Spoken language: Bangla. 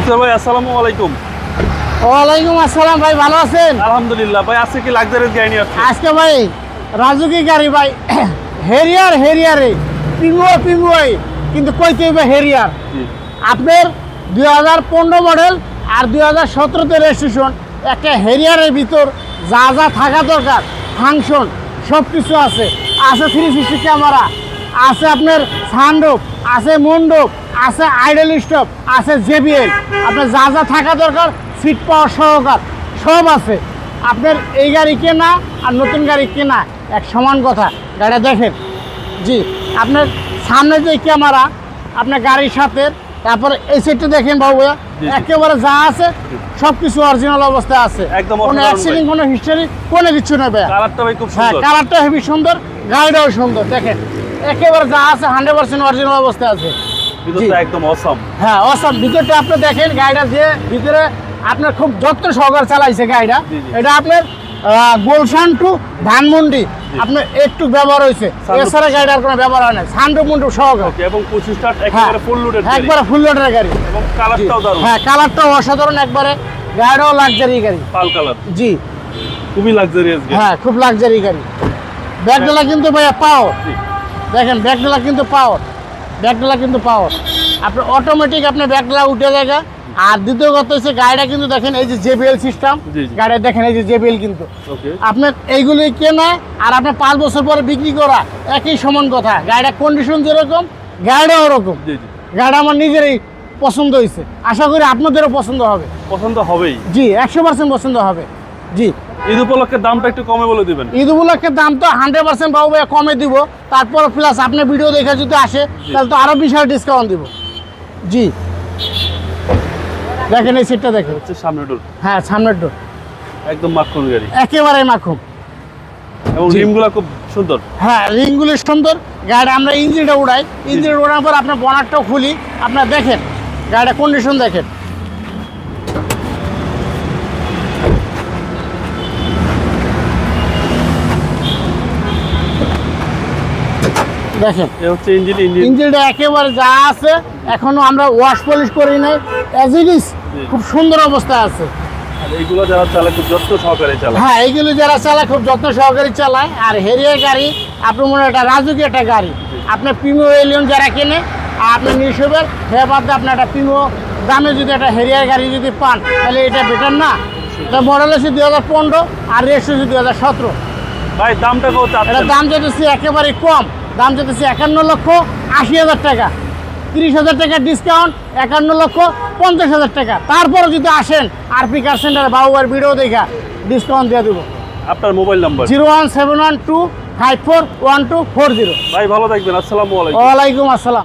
মুক্তার ভাই আসসালামু আলাইকুম। ওয়ালাইকুম আসসালাম ভাই, ভালো আছেন? আলহামদুলিল্লাহ ভাই। আজকে কি লাক্সারিয়াস গাড়ি নিয়ে আসছেন? আজকে ভাই রাজুকি গাড়ি ভাই, হেরিয়ারে পিঙ্গুয়াই কিন্তু কইতে হইবে হেরিয়ার। জি। আপনার 2015 মডেল আর 2017-তে রেজিস্ট্রেশন, একটা হেরিয়ারের ভিতর যা যা থাকা দরকার ফাংশন সব কিছু আছে। আছে 360 ক্যামেরা, আছে আপনার সানরুফ, আছে মন্ডপ, আছে আইডল স্টপ, আছে জেবিএল। আপনার যা যা থাকা দরকার সিট পাওয়ার সহকার সব আছে। আপনার এই গাড়ি কেনা আর নতুন গাড়ি কেনা এক সমান কথা। গাড়িটা দেখেন। জি, আপনার সামনে যে ক্যামেরা আপনার গাড়ির সাথে, তারপরে এই সাইডটা দেখেন বাবু ভাইয়া, জি। একেবারে যা আছে সব কিছু অরিজিনাল অবস্থায় আছে। একদম কোনো অসাধারণ অ্যাক্সিডেন্ট, কোনো হিস্টোরি, কোনো কিছু নেই ভাইয়া। কালারটা ভাই খুব হ্যাঁ, সুন্দর। কালারটা হেভি সুন্দর, গাড়িটাও সুন্দর। দেখেন একেবারে যা আছে 100% অরিজিনাল অবস্থায় আছে। ভিতরটা একদম অসাম। হ্যাঁ অসাম। ভিতরটা আপনি দেখেন, গাড়িটা যে ভিতরে আপনার খুব যত্ন সহকারে চালাইছে গাড়িটা। জি, জি। এটা আপনার গুলশান টু ধানমন্ডি আপনার একটু ব্যবহার হয়েছে, এছাড়া গাড়িটার কোনো ব্যবহার হয় না। সানরুফ মুন্ডু সহকারে। ওকে, এবং 25 স্টার্ট একেবারে ফুল লোডেড গাড়ি। একবারে ফুল লোডের গাড়ি। এবং কালারটাও দারুণ। হ্যাঁ, কালারটাও অসাধারণ একবারে। গাড়িটাও লাক্সারি গাড়ি। পাল কালার। জি খুবই লাক্সারিয়াস গাড়ি। হ্যাঁ, খুব লাক্সারি গাড়ি। ব্যাকডালা কিন্তু ভাইয়া পাওয়ার। জি। দেখেন ব্যাকডালা কিন্তু পাওয়ার, ব্যাকডালা কিন্তু পাওয়ার। আপনার অটোমেটিক আপনার ব্যাকডালা উঠে জায়গা। আর দ্বিতীয় কথা হচ্ছে গাড়িটা কিন্তু দেখেন এই যে জেবিএল সিস্টেম। জি, জি। গাড়িটা দেখেন এই যে জেবিএল কিন্তু ওকে। আপনার এইগুলি কেনা আর আপনার 5 বছর পরে বিক্রি করা একই সমান কথা। গাড়িটা কন্ডিশন যেরকম গাড়িটাও ওরকম। জি জি। গাড়িটা আমার নিজেরই পছন্দ হয়েছে, আশা করি আপনাদেরও পছন্দ হবে। পছন্দ হবেই। জি, 100% পছন্দ হবে। জি, ঈদ উপলক্ষে দামটা একটু কমে বলে দিবেন। ঈদ উপলক্ষে দাম তো 100% বাবু ভাইয়া কমে দিব। তারপর প্লাস আপনার ভিডিও দেখে যদি আসে তাহলে তো আরো বিশাল ডিসকাউন্ট দিব। জি, দেখেন এই সিটটা দেখেন। হচ্ছে সামনের ডোর। হ্যাঁ, সামনের ডোর একদম মাখন গাড়ি। একেবারে মাখুম। এবং জি। রিমগুলো খুব সুন্দর। হ্যাঁ, রিংগুলি সুন্দর। গাড়ি আমরা ইঞ্জিনটা উড়াই, ইঞ্জিনটা উড়ানোর পর আপনার বনারটাও খুলি। আপনার দেখেন গাড়িটা কন্ডিশন দেখেন। দেখেন এ হচ্ছে ইঞ্জিন। ইঞ্জিনটা একেবারে যা আছে, এখনো আমরা ওয়াশ পলিশ করি নাই, অ্যাজ ইট ইজ জি। খুব সুন্দর অবস্থায় আছে। আর এইগুলো যারা চালায় খুব যত্ন সহকারে চালায়। হ্যাঁ, এইগুলো যারা চালায় খুব যত্ন সহকারে চালায়। আর হেরিয়ার গাড়ি আপনার মনে হয় একটা রাজুকি একটা গাড়ি। আপনার প্রিমিও এলিয়ন যারা কেনে আর আপনার নিঃসবের সে বাদে আপনার একটা প্রিমিও দামে যদি একটা হেরিয়ার গাড়ি যদি পান তাহলে এটা বেটার না? এটা মডেল হচ্ছে 2015 আর রেজিস্ট্রেশন হচ্ছে 2017। ভাই দামটা কত এটার চাচ্ছেন? দাম যেতেছে একেবারে কম, দাম যেতেছে 51,80,000 টাকা। 30,000 টাকা ডিসকাউন্ট, 51,50,000 টাকা। তারপরে যদি আসেন আরপি কার সেন্টারে বাবুবার ভিডিও দেখা ডিসকাউন্ট দিয়ে দেবো। আপনার মোবাইল নাম্বার? 01712541240। ভাই ভালো থাকবেন। আসসালামু আলাইকুম। ওয়ালাইকুম আসসালাম।